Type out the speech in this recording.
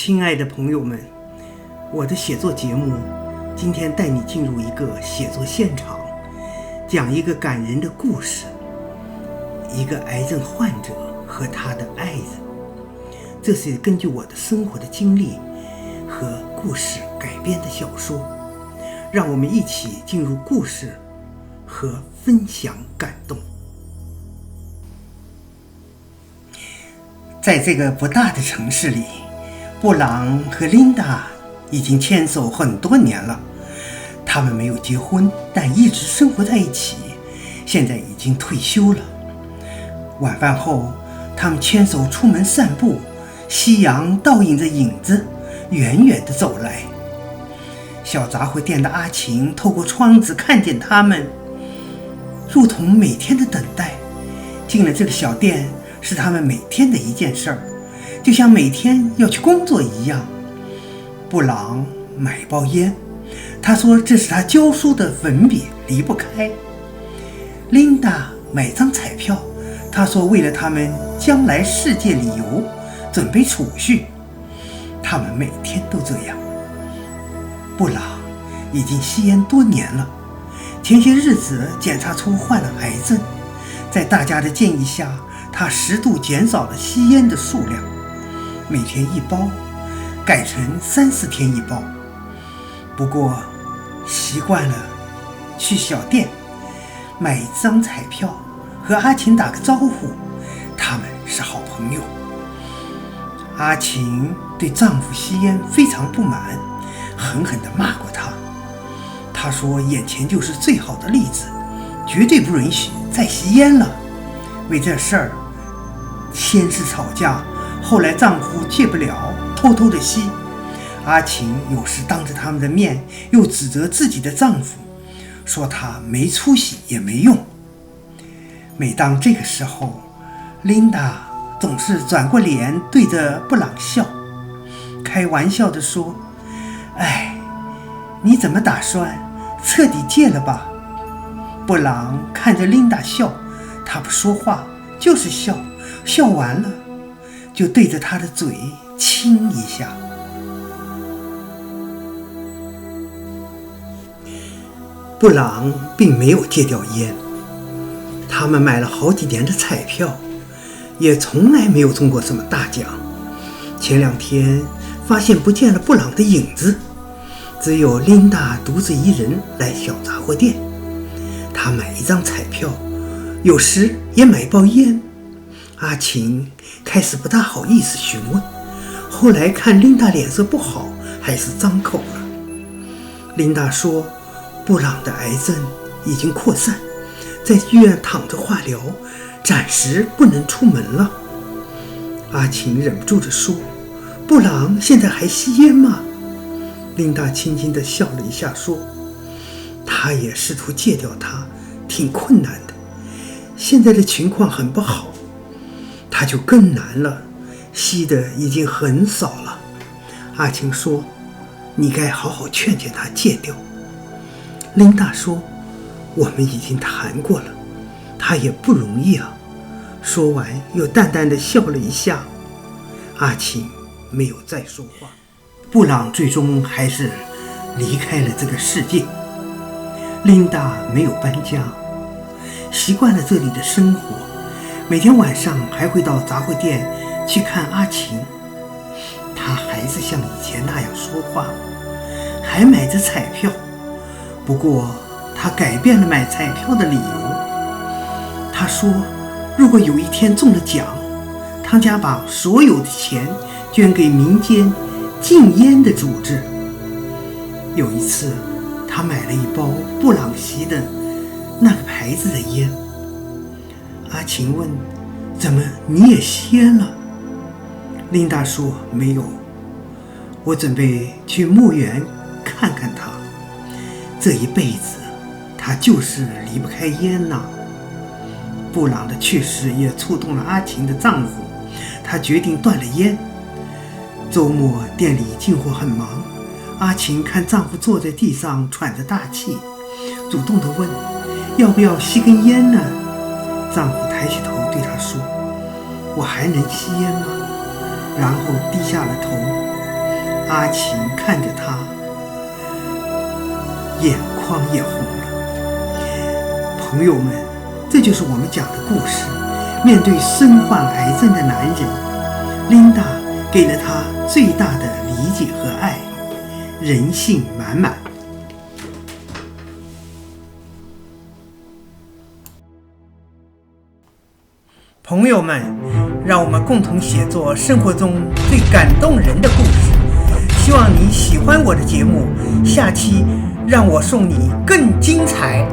亲爱的朋友们，我的写作节目今天带你进入一个写作现场，讲一个感人的故事，一个癌症患者和他的爱人。这是根据我的生活的经历和故事改编的小说，让我们一起进入故事和分享感动。在这个不大的城市里，布朗和琳达已经牵手很多年了。他们没有结婚，但一直生活在一起，现在已经退休了。晚饭后，他们牵手出门散步，夕阳倒映着影子，远远地走来。小杂货店的阿晴透过窗子看见他们，如同每天的等待。进了这个小店是他们每天的一件事儿，就像每天要去工作一样。布朗买一包烟，他说这是他教书的粉笔，离不开。琳达买张彩票，他说为了他们将来世界旅游准备储蓄。他们每天都这样。布朗已经吸烟多年了，前些日子检查出患了癌症，在大家的建议下，他10度减少了吸烟的数量，每天1包，改成3、4天1包。不过习惯了去小店买一张彩票，和阿晴打个招呼，他们是好朋友。阿晴对丈夫吸烟非常不满，狠狠地骂过他。她说眼前就是最好的例子，绝对不允许再吸烟了。为这事儿先是吵架，后来丈夫戒不了，偷偷的吸。阿晴有时当着他们的面又指责自己的丈夫，说他没出息也没用。每当这个时候，琳达总是转过脸对着布朗笑，开玩笑地说：哎，你怎么打算彻底戒了吧？布朗看着琳达笑，他不说话，就是笑，笑完了就对着她的嘴亲一下。布朗并没有戒掉烟，他们买了好几年的彩票，也从来没有中过什么大奖。前2天发现不见了布朗的影子，只有琳达独自一人来小杂货店。她买一张彩票，有时也买一包烟。阿晴开始不大好意思询问，后来看琳达脸色不好，还是张口了。琳达说布朗的癌症已经扩散，在医院躺着化疗，暂时不能出门了。阿晴忍不住地说：布朗现在还吸烟吗？琳达轻轻地笑了一下说：他也试图戒掉它，挺困难的，现在的情况很不好。他就更难了，吸的已经很少了。阿晴说：你该好好劝劝他戒掉。琳达说：我们已经谈过了，他也不容易啊。说完又淡淡地笑了一下。阿晴没有再说话。布朗最终还是离开了这个世界。琳达没有搬家，习惯了这里的生活，每天晚上还会到杂货店去看阿晴。她还是像以前那样说话，还买着彩票。不过她改变了买彩票的理由。她说如果有一天中了奖，他家把所有的钱捐给民间禁烟的组织。有一次他买了一包布朗吸的那个牌子的烟。阿晴问：怎么你也吸烟了？琳达说：没有，我准备去墓园看看他，这一辈子他就是离不开烟呐。布朗的去世也触动了阿晴的丈夫，他决定断了烟。周末店里进货很忙，阿晴看丈夫坐在地上喘着大气，主动地问：要不要吸根烟呢？丈夫抬起头对她说：我还能吸烟吗？然后低下了头，阿琴看着他，眼眶也红了。朋友们，这就是我们讲的故事。面对身患癌症的男人，琳达给了他最大的理解和爱，人性满满。朋友们，让我们共同写作生活中最感动人的故事。希望你喜欢我的节目，下期让我送你更精彩。